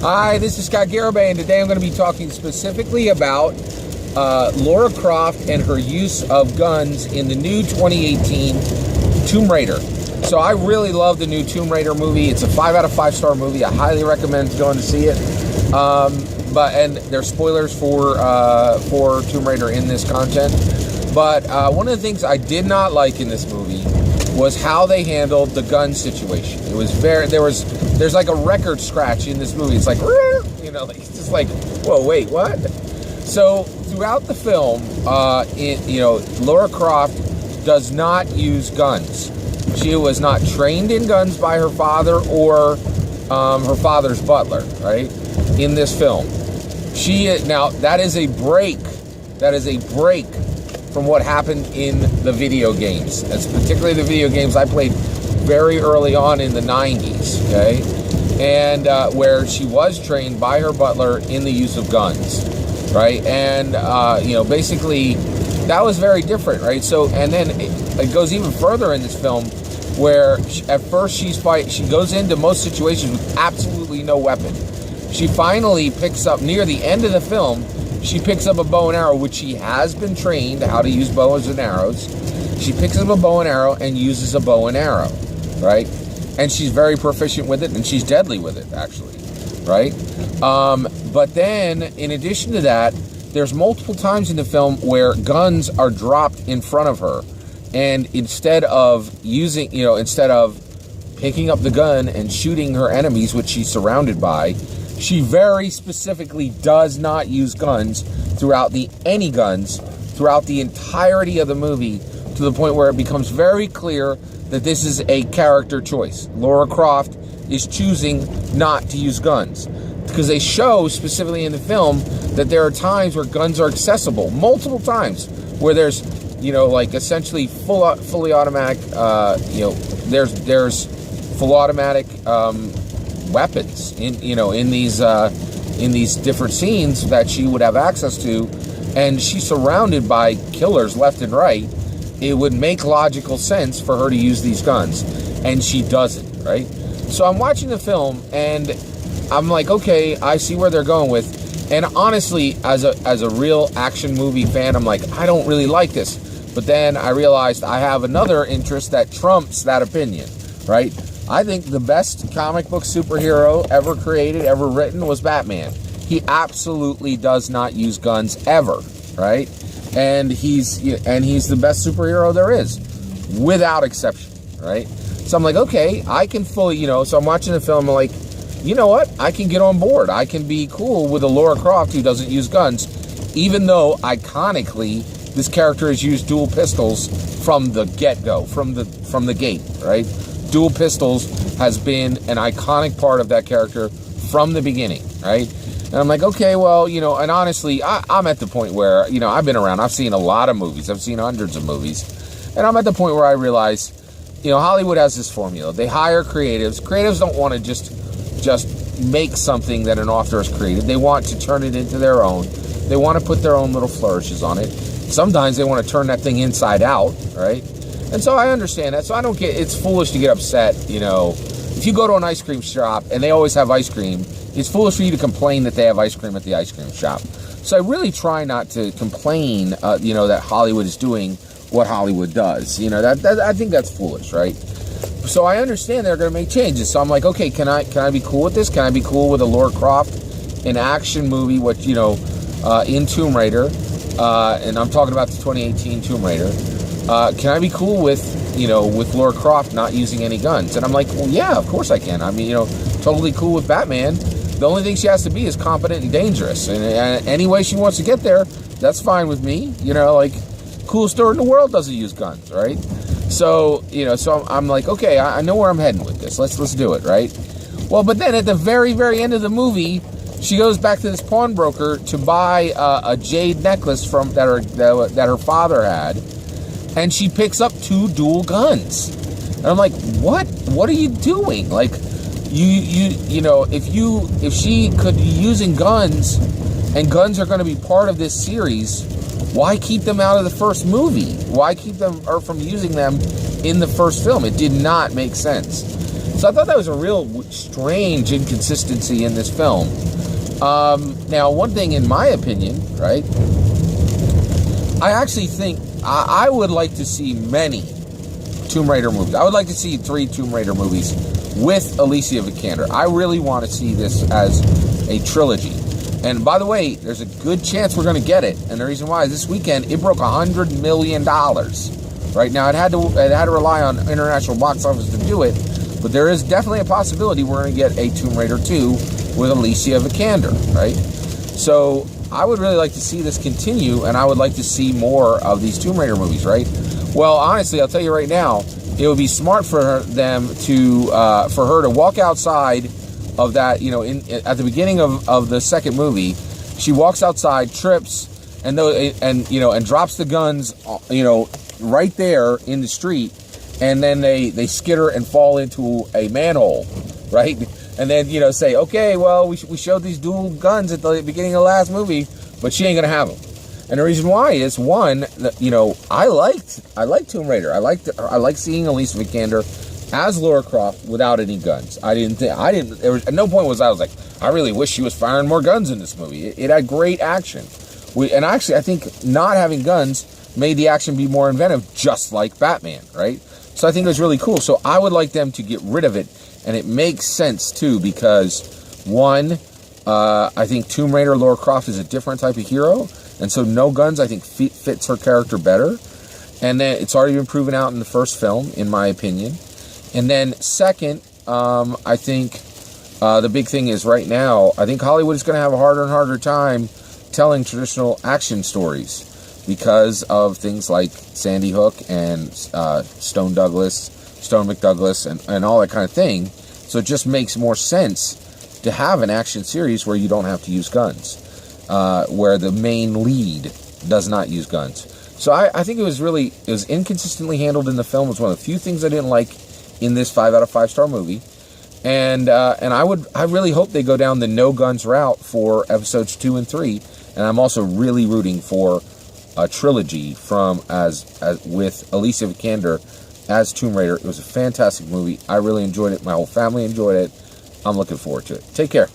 Hi, this is Scott Garibay, and today I'm going to be talking specifically about Lara Croft and her use of guns in the new 2018 Tomb Raider. So I really love the new Tomb Raider movie. It's a 5 out of 5 star movie. I highly recommend going to see it. And there's spoilers for Tomb Raider in this content. But one of the things I did not like in this movie was how they handled the gun situation. It was there's like a record scratch in this movie. It's like, like it's just like, whoa, wait, what? So throughout the film, Lara Croft does not use guns. She was not trained in guns by her father or her father's butler, right? In this film, now that is a break. That is a break from what happened in the video games. That's particularly the video games I played very early on in the 90s, okay? And where she was trained by her butler in the use of guns, right? And, basically, that was very different, right? So, and then it goes even further in this film where at first she goes into most situations with absolutely no weapon. She finally picks up, near the end of the film, she picks up a bow and arrow, which she has been trained how to use bows and arrows. She picks up a bow and arrow and uses a bow and arrow, right? And she's very proficient with it, and she's deadly with it, actually, right? But then, in addition to that, there's multiple times in the film where guns are dropped in front of her. And instead of picking up the gun and shooting her enemies, which she's surrounded by, she very specifically does not use guns throughout the entirety of the movie, to the point where it becomes very clear that this is a character choice. Lara Croft is choosing not to use guns, because they show specifically in the film that there are times where guns are accessible, multiple times, where there's, essentially fully automatic, there's full automatic weapons in these different scenes that she would have access to, and she's surrounded by killers left and right. It would make logical sense for her to use these guns, and she doesn't, right? So I'm watching the film and I'm like, okay, I see where they're going with. And honestly, as a real action movie fan, I'm like, I don't really like this. But then I realized I have another interest that trumps that opinion, right? I think the best comic book superhero ever created, ever written, was Batman. He absolutely does not use guns ever, right? And he's the best superhero there is, without exception, right? So I'm like, okay, I can fully, so I'm watching the film, I'm like, you know what? I can get on board. I can be cool with a Lara Croft who doesn't use guns, even though, iconically, this character has used dual pistols from the get-go, from the gate, right? Dual pistols has been an iconic part of that character from the beginning, right? And I'm like, okay, well, and honestly, I'm at the point where, I've been around. I've seen a lot of movies. I've seen hundreds of movies. And I'm at the point where I realize, Hollywood has this formula. They hire creatives. Creatives don't want to just make something that an author has created. They want to turn it into their own. They want to put their own little flourishes on it. Sometimes they want to turn that thing inside out, right? And so I understand that. So I don't it's foolish to get upset, If you go to an ice cream shop and they always have ice cream, it's foolish for you to complain that they have ice cream at the ice cream shop. So I really try not to complain, that Hollywood is doing what Hollywood does. I think that's foolish, right? So I understand they're going to make changes. So I'm like, okay, can I be cool with this? Can I be cool with a Lara Croft, an action movie, in Tomb Raider, and I'm talking about the 2018 Tomb Raider. Can I be cool with Lara Croft not using any guns? And I'm like, well, yeah, of course I can. I mean, totally cool with Batman. The only thing she has to be is competent and dangerous. And any way she wants to get there, that's fine with me. Coolest store in the world doesn't use guns, right? So, so I'm like, okay, I know where I'm heading with this. Let's do it, right? Well, but then at the very, very end of the movie, she goes back to this pawnbroker to buy a jade necklace that her father had, and she picks up 2 dual guns. And I'm like, what? What are you doing? Like, if she could be using guns, and guns are going to be part of this series, why keep them out of the first movie? Why keep them from using them in the first film? It did not make sense. So I thought that was a real strange inconsistency in this film. Now, one thing in my opinion, right, I actually think I would like to see many Tomb Raider movies. I would like to see 3 Tomb Raider movies with Alicia Vikander. I really want to see this as a trilogy. And by the way, there's a good chance we're going to get it. And the reason why is this weekend it broke $100 million. Right now, it had to rely on international box office to do it, but there is definitely a possibility we're going to get a Tomb Raider 2 with Alicia Vikander, right? So I would really like to see this continue, and I would like to see more of these Tomb Raider movies, right? Well, honestly, I'll tell you right now, it would be smart for them to for her to walk outside of that, at the beginning of the second movie. She walks outside, trips, and drops the guns, right there in the street, and then they skitter and fall into a manhole, right? And then, say, okay, well, we showed these dual guns at the beginning of the last movie, but she ain't gonna have them. And the reason why is, one, I liked Tomb Raider. I like seeing Alicia Vikander as Lara Croft without any guns. There was, at no point was I was like, I really wish she was firing more guns in this movie. It had great action. And actually, I think not having guns made the action be more inventive, just like Batman, right? So I think it was really cool. So I would like them to get rid of it, and it makes sense too, because one, I think Tomb Raider Lara Croft is a different type of hero, and so no guns I think fits her character better. And then it's already been proven out in the first film, in my opinion. And then second, I think the big thing is right now, I think Hollywood is going to have a harder and harder time telling traditional action stories because of things like Sandy Hook and Stone McDouglas and all that kind of thing. So it just makes more sense to have an action series where you don't have to use guns, where the main lead does not use guns. So I think it was inconsistently handled in the film. It was one of the few things I didn't like in this 5 out of 5 star movie. And I really hope they go down the no guns route for episodes 2 and 3. And I'm also really rooting for a trilogy with Alicia Vikander as Tomb Raider. It was a fantastic movie. I really enjoyed it. My whole family enjoyed it. I'm looking forward to it. Take care.